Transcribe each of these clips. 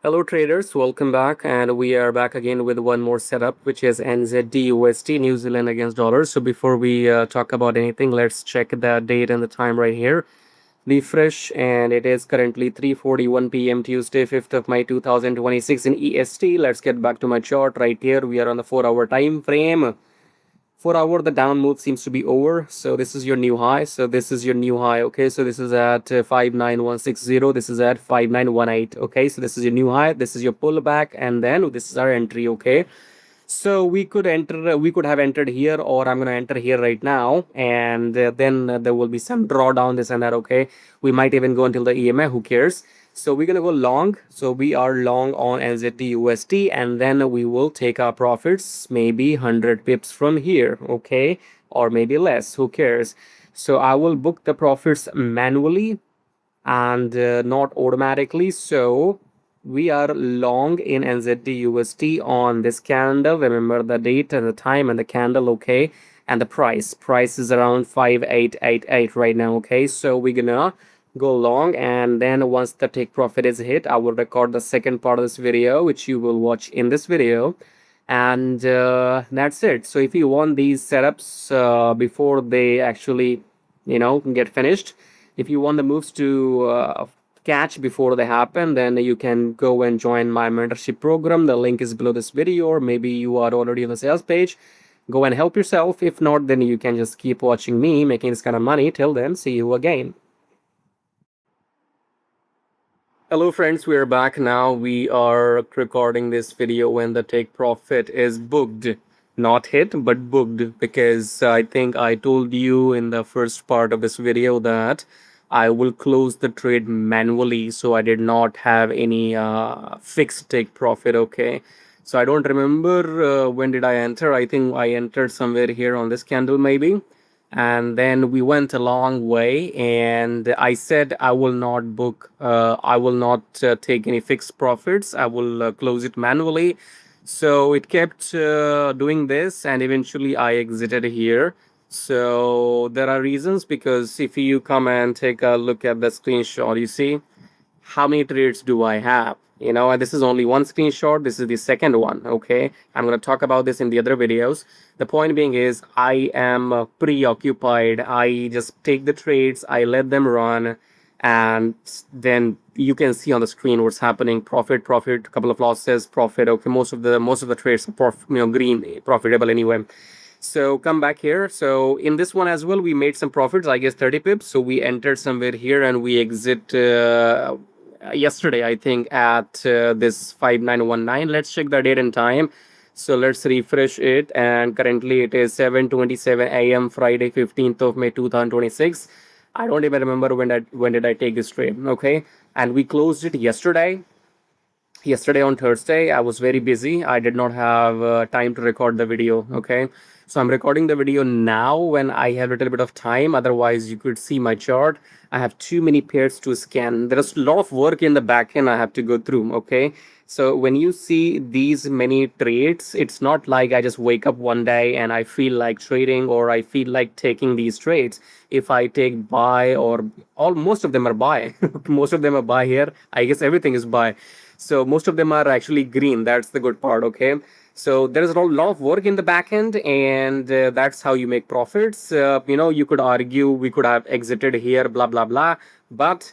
Hello traders, welcome back, and we are back again with one more setup, which is NZDUSD, New Zealand against dollars. So before we talk about anything, let's check the date and the time right here. Refresh, and it is currently 3:41 p.m. Tuesday, 5th of May 2026 in EST. Let's get back to my chart right here. We are on the 4-hour time frame. 4 hour, the down move seems to be over. So this is your new high. So this is your new high. Okay, so this is at 59160. This is at 5918. Okay, so this is your new high. This is your pullback, and then this is our entry. Okay, so we could enter, we could have entered here, or I'm going to enter here right now, and then there will be some drawdown, this and that. Okay, we might even go until the EMA. Who cares? So we're going to go long. So we are long on NZDUSD, and then we will take our profits, maybe 100 pips from here. Okay, or maybe less. Who cares? So I will book the profits manually and not automatically. So we are long in NZDUSD on this candle. Remember the date and the time and the candle. Okay, and the price is around 5888 right now. Okay, so we're gonna go long, and then once the take profit is hit, I will record the second part of this video, which you will watch in this video, and that's it. So if you want these setups before they actually get finished, if you want the moves to catch before they happen, then you can go and join my mentorship program. The link is below this video, or maybe you are already on the sales page. Go and help yourself. If not, then you can just keep watching me making this kind of money. Till then, see you again. Hello friends, we are back now. We are recording this video when the take profit is booked, not hit but booked, because I think I told you in the first part of this video that I will close the trade manually, so I did not have any fixed take profit. Okay, so I don't remember when did I enter. I think I entered somewhere here on this candle maybe, and then we went a long way, and I said I will not book, I will not take any fixed profits. I will close it manually. So it kept doing this, and eventually I exited here. So there are reasons, because if you come and take a look at the screenshot, you see how many trades do I have? And this is only one screenshot. This is the second one. Okay, I'm going to talk about this in the other videos. The point being is, I am preoccupied. I just take the trades, I let them run, and then you can see on the screen what's happening. Profit, couple of losses, profit. Okay, most of the trades are green, profitable anyway. So come back here. So in this one as well, we made some profits, I guess 30 pips. So we entered somewhere here, and we exit yesterday, I think, at this 5919. Let's check the date and time. So let's refresh it, and currently it is 7:27 a.m. Friday, 15th of May 2026. I don't even remember when did I take this trade. Okay, and we closed it yesterday on Thursday. I was very busy. I did not have time to record the video. Okay, so I'm recording the video now when I have a little bit of time. Otherwise, you could see my chart. I have too many pairs to scan. There is a lot of work in the back end I have to go through. Okay, so when you see these many trades, it's not like I just wake up one day and I feel like trading, or I feel like taking these trades. If I take buy, or most of them are buy, most of them are buy here. I guess everything is buy. So most of them are actually green. That's the good part. Okay, so there is a lot of work in the back end, and that's how you make profits. You could argue we could have exited here, blah blah blah, but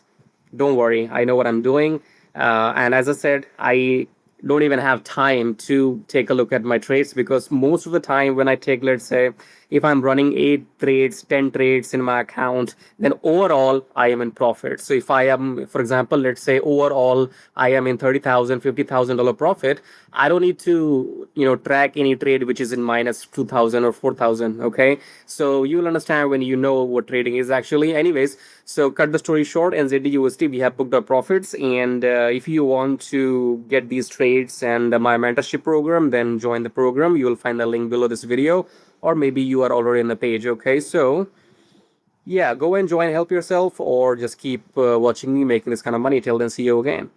don't worry, I know what I'm doing. And as I said, I don't even have time to take a look at my trades, because most of the time when I take, let's say, if I'm running 8 trades, 10 trades in my account, then overall I am in profit. So if I am, for example, let's say overall I am in $30,000, $50,000 profit, I don't need to track any trade which is in minus 2,000 or 4,000. Okay, so you'll understand when you know what trading is actually. Anyways, so cut the story short, NZDUSD, we have booked our profits, and if you want to get these trades and my mentorship program, then join the program. You will find the link below this video, or maybe you are already in the page. Okay, so yeah, go and join, help yourself, or just keep watching me making this kind of money. Till then, see you again.